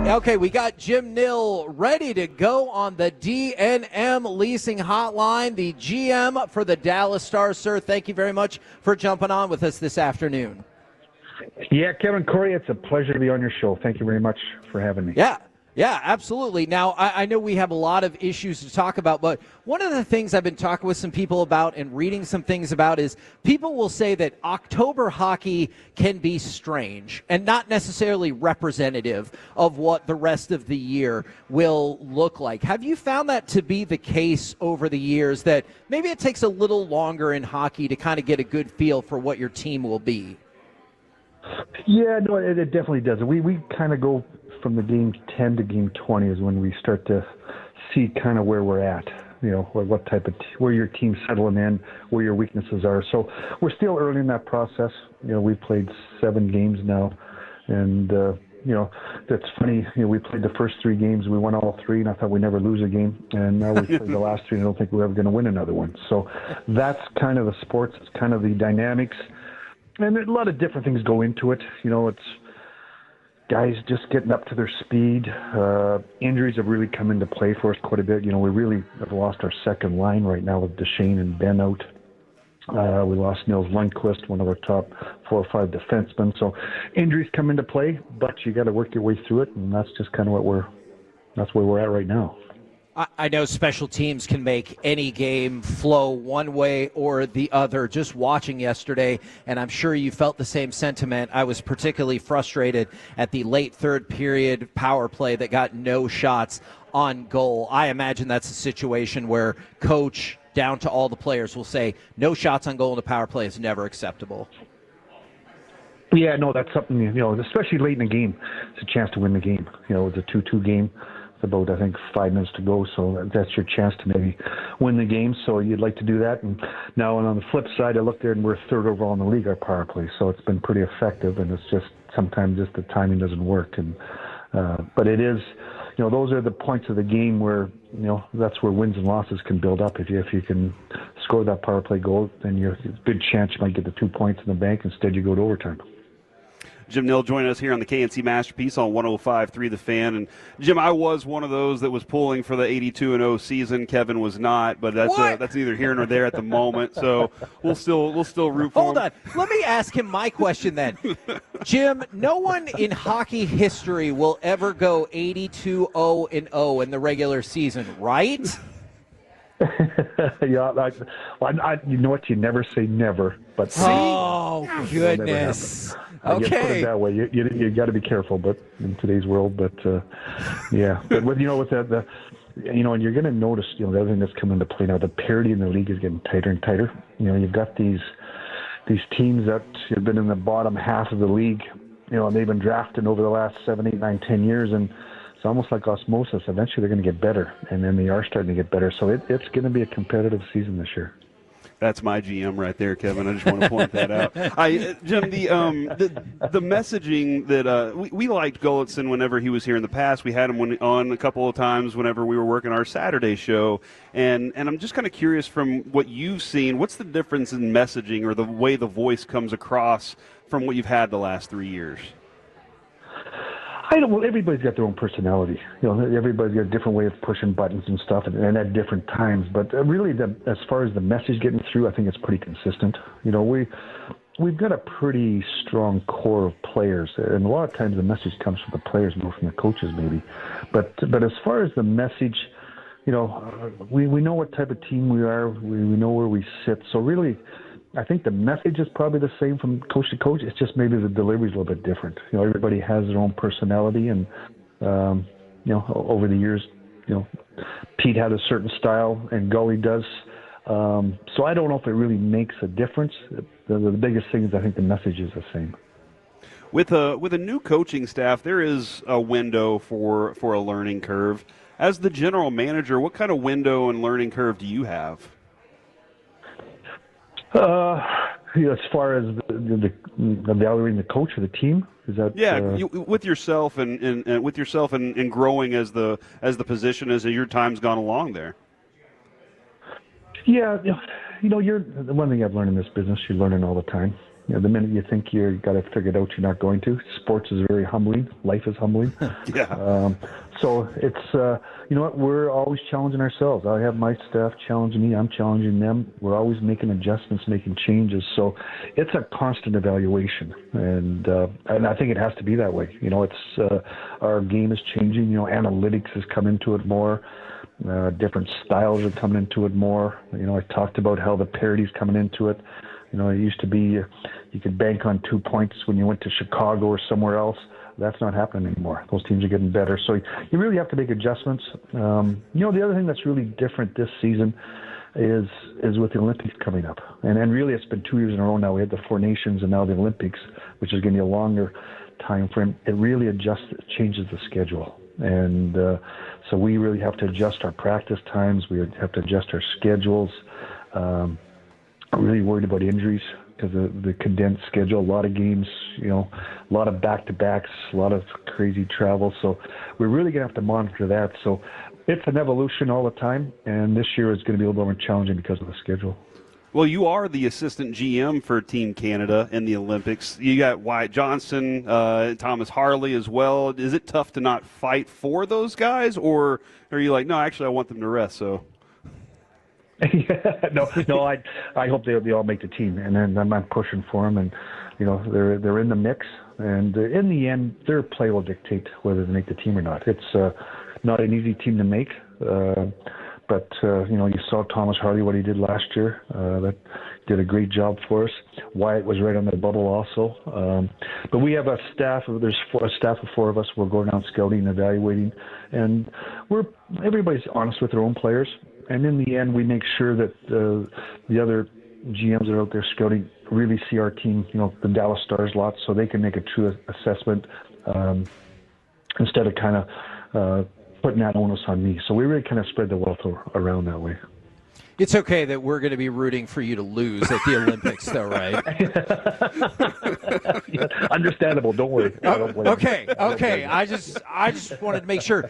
Okay, we got Jim Nill ready to go on the D&M Leasing Hotline, the GM for the Dallas Stars. Sir, thank you very much for jumping on with us this afternoon. Yeah, Kevin, Corey, it's a pleasure to be on your show. Thank you very much for having me. Yeah, absolutely. Now, I know we have a lot of issues to talk about, but one of the things I've been talking with some people about and reading some things about is people will say that October hockey can be strange and not necessarily representative of what the rest of the year will look like. Have you found that to be the case over the years, that maybe it takes a little longer in hockey to kind of get a good feel for what your team will be? Yeah, no, it definitely does. We kind of go from the game 10 to game 20 is when we start to see kind of where we're at, you know, what type of where your team's settling in, where your weaknesses are. So we're still early in that process. You know, we played 7 games now, and you know, that's funny. You know, we played the first 3 games, we won all 3, and I thought we'd never lose a game. And now we played the last 3, and I don't think we're ever going to win another one. So that's kind of the sports. It's kind of the dynamics. And a lot of different things go into it. You know, it's guys just getting up to their speed. Injuries have really come into play for us quite a bit. You know, we really have lost our second line right now with Duchesne and Ben out. We lost Nils Lundqvist, one of our top 4 or 5 defensemen. So injuries come into play, but you got to work your way through it, and that's just kind of that's where we're at right now. I know special teams can make any game flow one way or the other. Just watching yesterday, and I'm sure you felt the same sentiment, I was particularly frustrated at the late third period power play that got no shots on goal. I imagine that's a situation where coach down to all the players will say no shots on goal in the power play is never acceptable. Yeah, no, that's something, you know, especially late in the game. It's a chance to win the game. You know, it's a 2-2 game. About, I think, 5 minutes to go, so that's your chance to maybe win the game, so you'd like to do that. And now, and on the flip side, I look there and we're 3rd overall in the league, our power play, so it's been pretty effective, and it's just sometimes just the timing doesn't work. And but it is, you know, those are the points of the game where, you know, that's where wins and losses can build up. If you can score that power play goal, then you're a good chance you might get the 2 points in the bank. Instead, you go to overtime. Jim Nill joining us here on the K&C Masterpiece on 105.3 The Fan. And, Jim, I was one of those that was pulling for the 82-0 season. Kevin was not, but that's neither here nor there at the moment. So we'll still root for him. Hold on. Let me ask him my question then. Jim, no one in hockey history will ever go 82-0 in the regular season, right? Yeah, you know what? You never say never, but oh goodness. Okay, put it that way. You got to be careful, but in today's world, but yeah. But with the you know, and you're going to notice, you know, the other thing that's come into play now, the parity in the league is getting tighter and tighter. You know, you've got these teams that have been in the bottom half of the league, you know, and they've been drafting over the last 7, 8, 9, 10 years, and it's almost like osmosis. Eventually, they're going to get better, and then they are starting to get better. So it's going to be a competitive season this year. That's my GM right there, Kevin. I just want to point that out. Jim, the messaging that we liked Gulletson whenever he was here in the past. We had him on a couple of times whenever we were working our Saturday show. And I'm just kind of curious, from what you've seen, what's the difference in messaging or the way the voice comes across from what you've had the last 3 years? Well, everybody's got their own personality. You know, everybody's got a different way of pushing buttons and stuff, and at different times. But really, as far as the message getting through, I think it's pretty consistent. You know, we've got a pretty strong core of players, and a lot of times the message comes from the players more from the coaches, maybe. But as far as the message, you know, we know what type of team we are. We know where we sit. So really, I think the message is probably the same from coach to coach. It's just maybe the delivery is a little bit different. You know, everybody has their own personality, and you know, over the years, you know, Pete had a certain style, and Gully does. So I don't know if it really makes a difference. The biggest thing is I think the message is the same. With a new coaching staff, there is a window for a learning curve. As the general manager, what kind of window and learning curve do you have? You know, as far as the evaluating the coach or the team, is that? Yeah, with yourself and with yourself and growing as the position as your time's gone along there. Yeah, you know, the one thing I've learned in this business, you're learning all the time. The minute you think you got it figured out, you're not going to. Sports is very humbling. Life is humbling. Yeah. So it's, you know what, we're always challenging ourselves. I have my staff challenging me. I'm challenging them. We're always making adjustments, making changes. So it's a constant evaluation. And I think it has to be that way. It's our game is changing. Analytics has come into it more. Different styles are coming into it more. I talked about how the parity's coming into it. It used to be you could bank on 2 points when you went to Chicago or somewhere else. That's not happening anymore. Those teams are getting better. So you really have to make adjustments. The other thing that's really different this season is with the Olympics coming up. And really it's been 2 years in a row now. We had the Four Nations and now the Olympics, which is going to be a longer time frame. It really changes the schedule. And so we really have to adjust our practice times. We have to adjust our schedules. I'm really worried about injuries because of the condensed schedule. A lot of games, a lot of back-to-backs, a lot of crazy travel. So we're really going to have to monitor that. So it's an evolution all the time, and this year is going to be a little more challenging because of the schedule. Well, you are the assistant GM for Team Canada in the Olympics. You got Wyatt Johnson, Thomas Harley as well. Is it tough to not fight for those guys, or are you like, no, actually I want them to rest, so... No. I hope they all make the team, and then I'm pushing for them. And they're in the mix, and in the end, their play will dictate whether they make the team or not. It's not an easy team to make, but you saw Thomas Harley what he did last year. That did a great job for us. Wyatt was right on the bubble also. But we have a staff. There's a staff of 4 of us. We're going out scouting and evaluating, and everybody's honest with their own players. And in the end, we make sure that the other GMs that are out there scouting really see our team, the Dallas Stars lot, so they can make a true assessment instead of kind of putting that onus on me. So we really kind of spread the wealth around that way. It's okay that we're going to be rooting for you to lose at the Olympics, though, right? Yeah, understandable. Don't worry. Okay. I just wanted to make sure.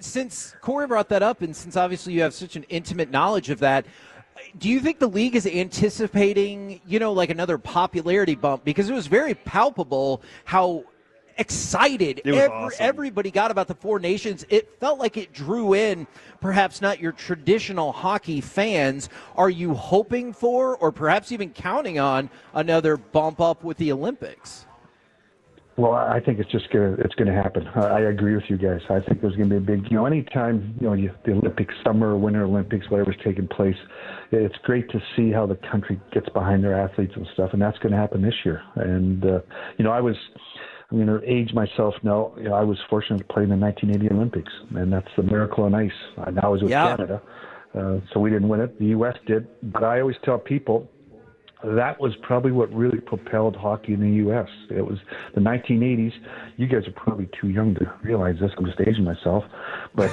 Since Corey brought that up, and since obviously you have such an intimate knowledge of that, do you think the league is anticipating, like another popularity bump? Because it was very palpable how excited everybody got about the Four Nations. It felt like it drew in perhaps not your traditional hockey fans. Are you hoping for, or perhaps even counting on, another bump up with the Olympics? Well, I think it's going to happen. I agree with you guys. I think there's going to be a big, anytime, the Olympics, Summer, Winter Olympics, whatever's taking place, it's great to see how the country gets behind their athletes and stuff, and that's going to happen this year. And, I'm going to age myself now. I was fortunate to play in the 1980 Olympics, and that's the miracle on ice. I was with Canada, so we didn't win it. The U.S. did. But I always tell people that was probably what really propelled hockey in the U.S. It was the 1980s. You guys are probably too young to realize this. I'm just aging myself. But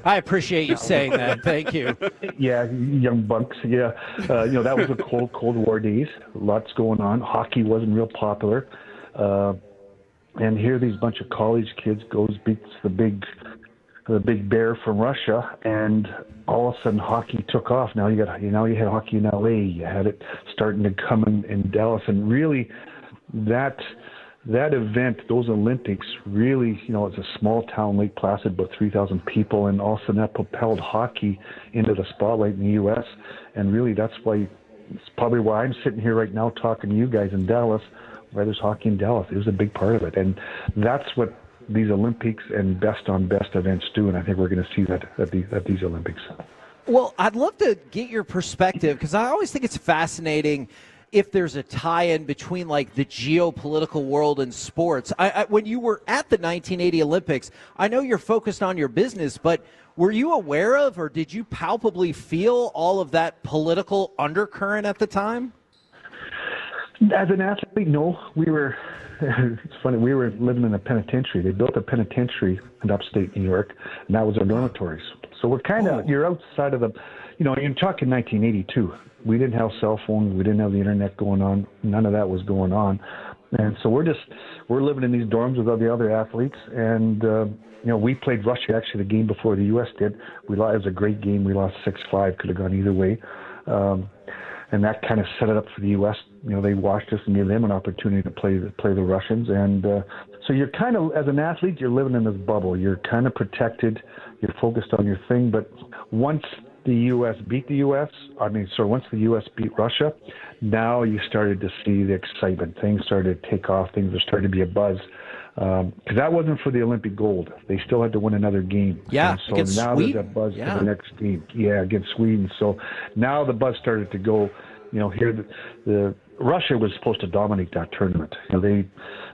I appreciate you saying that. Thank you. Yeah, young bunks. Yeah. That was the Cold War days. Lots going on. Hockey wasn't real popular. And here these bunch of college kids beats the big bear from Russia, and all of a sudden hockey took off. Now you had hockey in LA, you had it starting to come in Dallas, and really that event, those Olympics, really, it's a small town, Lake Placid, about 3,000 people, and all of a sudden that propelled hockey into the spotlight in the U.S. And really it's probably why I'm sitting here right now talking to you guys in Dallas. Why there's hockey in Dallas. It was a big part of it. And that's what these Olympics and best-on-best events do, and I think we're going to see that at these Olympics. Well, I'd love to get your perspective, because I always think it's fascinating if there's a tie-in between, like, the geopolitical world and sports. When you were at the 1980 Olympics, I know you're focused on your business, but were you aware of, or did you palpably feel all of that political undercurrent at the time? As an athlete, no. It's funny, we were living in a penitentiary. They built a penitentiary in upstate New York, and that was our dormitories. So we're you're outside of you're talking 1982. We didn't have cell phones. We didn't have the internet going on. None of that was going on. And so we're living in these dorms with all the other athletes. And, we played Russia, actually, the game before the U.S. did. It was a great game. We lost 6-5. Could have gone either way. and that kind of set it up for the U.S. You know, they watched us and gave them an opportunity to play the Russians, and so you're kind of, as an athlete, you're living in this bubble. You're kind of protected. You're focused on your thing, but once the U.S. beat the U.S., once the U.S. beat Russia, now you started to see the excitement. Things started to take off. Things were starting to be a buzz. Because that wasn't for the Olympic gold. They still had to win another game. Yeah, and so against now Sweden. there's a buzz for the next game. Yeah, against Sweden. So now the buzz started to go. You know, here the Russia was supposed to dominate that tournament. You know,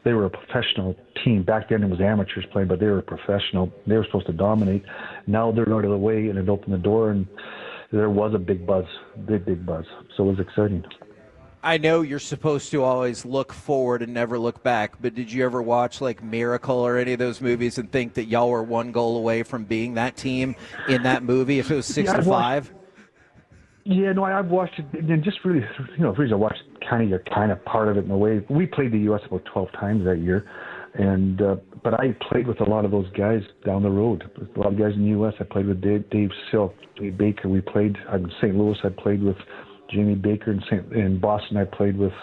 they were a professional team. Back then it was amateurs playing, but they were professional. They were supposed to dominate. Now they're out of the way, and it opened the door, and there was a big buzz, big buzz. So it was exciting. I know you're supposed to always look forward and never look back, but did you ever watch like Miracle or any of those movies and think that y'all were one goal away from being that team in that movie if it was 6-5? Yeah, no, I've watched it, and just really, the reason I watched you're kind of part of it in a way. We played the U.S. about 12 times that year, and but I played with a lot of those guys down the road. A lot of guys in the U.S. I played with Dave Silk, Dave Baker. We played in St. Louis. I played with Jamie Baker. In Boston, I played with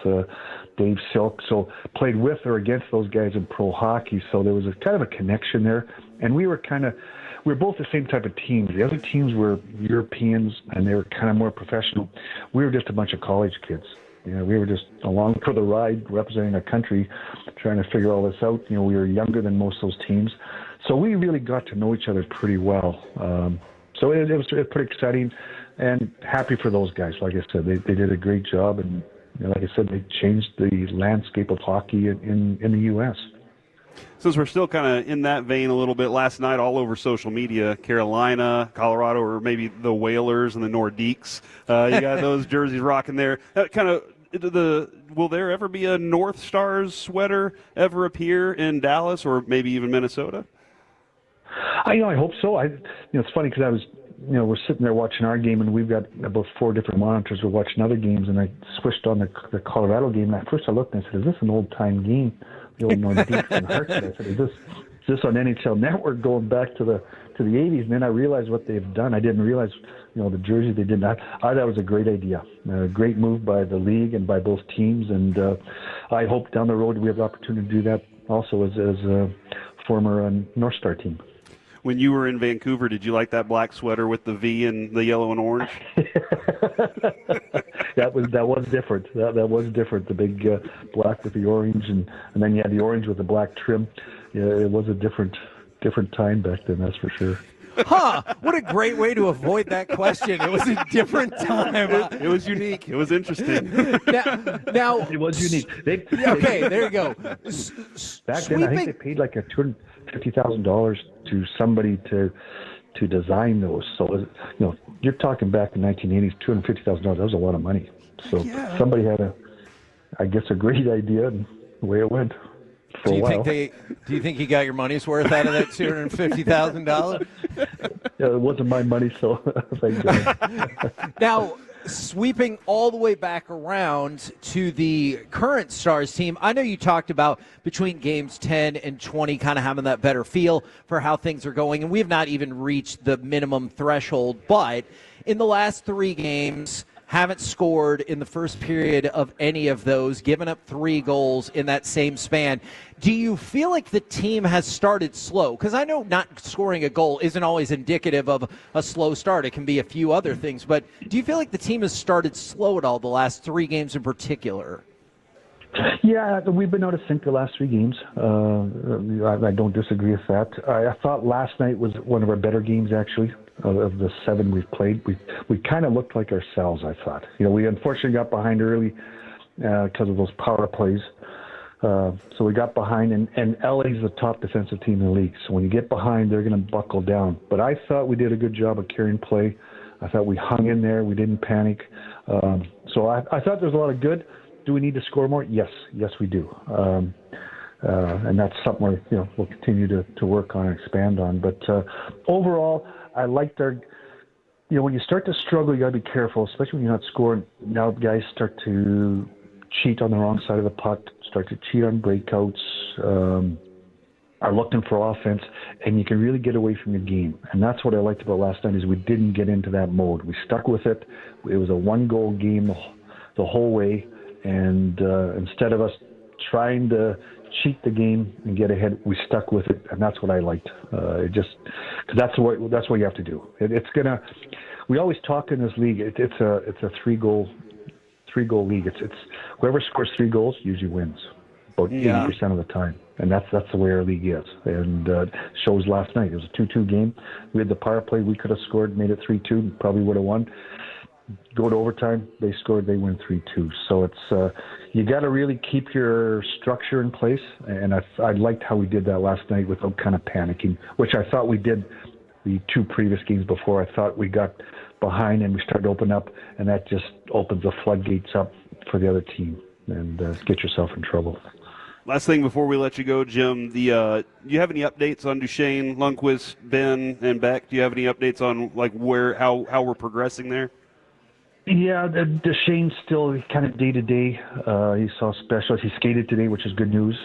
Dave Silk. So played with or against those guys in pro hockey. So there was a kind of a connection there, and we were both the same type of teams. The other teams were Europeans, and they were kind of more professional. We were just a bunch of college kids. You know, we were just along for the ride, representing our country, trying to figure all this out. You know, we were younger than most of those teams, so we really got to know each other pretty well. So it was pretty exciting, and happy for those guys. Like I said, they did a great job, and like I said, they changed the landscape of hockey in the U.S. Since we're still kind of in that vein a little bit, last night all over social media, Carolina, Colorado, or maybe the Whalers and the Nordiques, you got those jerseys rocking there. Will there ever be a North Stars sweater ever appear in Dallas or maybe even Minnesota? I hope so. It's funny because I was, we're sitting there watching our game, and we've got about 4 different monitors. We're watching other games, and I switched on the Colorado game. And at first I looked and I said, "Is this an old time game?" The old Nordiques and Hartford. I said, "Is this on NHL Network going back to the 80s?" And then I realized what they've done. I didn't realize, the jersey they did not. I thought it was a great idea, a great move by the league and by both teams. And I hope down the road we have the opportunity to do that also as a former North Star team. When you were in Vancouver, did you like that black sweater with the V and the yellow and orange? That was different. That was different. The big black with the orange, and then you had the orange with the black trim. Yeah, it was a different time back then. That's for sure. Huh? What a great way to avoid that question. It was a different time. It was unique. It was interesting. Now it was unique. Okay, there you go. Back then, I think they paid like $250,000 to somebody to design those. So, you're talking back in the 1980s, $250,000. That was a lot of money. So somebody had a great idea, and the way it went. Do you think you got your money's worth out of that $250,000? It wasn't my money, so thank God. Now, sweeping all the way back around to the current Stars team, I know you talked about between games 10 and 20 kind of having that better feel for how things are going, and we have not even reached the minimum threshold, but in the last 3 games, haven't scored in the first period of any of those, given up 3 goals in that same span. Do you feel like the team has started slow? Because I know not scoring a goal isn't always indicative of a slow start. It can be a few other things. But do you feel like the team has started slow at all the last 3 games in particular? Yeah, we've been out of sync the last 3 games. I don't disagree with that. I thought last night was one of our better games, actually. Of the 7 we've played, we kind of looked like ourselves, I thought. We unfortunately got behind early because of those power plays. So we got behind, and LA's the top defensive team in the league. So when you get behind, they're going to buckle down. But I thought we did a good job of carrying play. I thought we hung in there. We didn't panic. So I thought there was a lot of good. Do we need to score more? Yes, we do. And that's something we'll continue to work on and expand on. But overall, I liked our. When you start to struggle, you got to be careful, especially when you're not scoring. Now guys start to cheat on the wrong side of the puck, start to cheat on breakouts, are looking for offense, and you can really get away from your game. And that's what I liked about last night is we didn't get into that mode. We stuck with it. It was a 1-goal game the whole way, and instead of us trying to cheat the game and get ahead, we stuck with it, and that's what I liked. It just, cause that's what you have to do. We always talk in this league. It's a three goal league. It's whoever scores 3 goals usually wins, about 80% of the time, and that's the way our league is. And shows last night. It was a 2-2 game. We had the power play. We could have scored, made it 3-2, probably would have won. Go to overtime. They scored. They win 3-2. So it's you got to really keep your structure in place. And I liked how we did that last night without kind of panicking, which I thought we did the 2 previous games before. I thought we got behind and we started to open up, and that just opens the floodgates up for the other team and get yourself in trouble. Last thing before we let you go, Jim, do you have any updates on Duchesne, Lundqvist, Ben, and Beck? Do you have any updates on like how we're progressing there? Yeah, Duchesne's still kind of day to day. He saw specialists. He skated today, which is good news.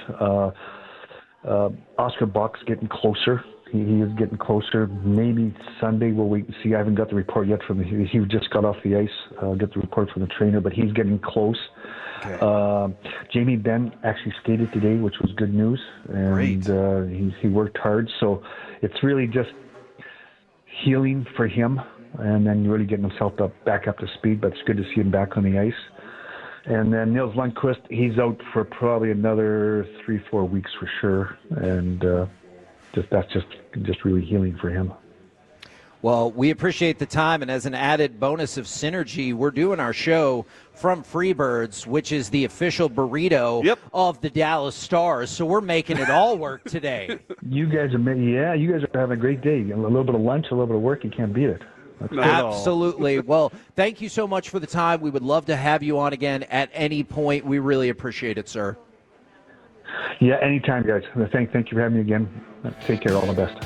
Oscar Buck's getting closer. He is getting closer. Maybe Sunday we'll wait and see. I haven't got the report yet from him. He just got off the ice. I'll get the report from the trainer, but he's getting close. Okay. Jamie Benn actually skated today, which was good news. And he worked hard. So it's really just healing for him and then really getting himself back up to speed. But it's good to see him back on the ice. And then Nils Lundqvist, he's out for probably another 3-4 weeks for sure. And that's just really healing for him. Well, we appreciate the time, and as an added bonus of synergy, we're doing our show from Freebirds, which is the official burrito of the Dallas Stars. So we're making it all work today. You guys are having a great day. A little bit of lunch, a little bit of work, you can't beat it. Absolutely. Well, thank you so much for the time. We would love to have you on again at any point. We really appreciate it, sir. Yeah, anytime, guys. Thank you for having me again. Take care. All the best.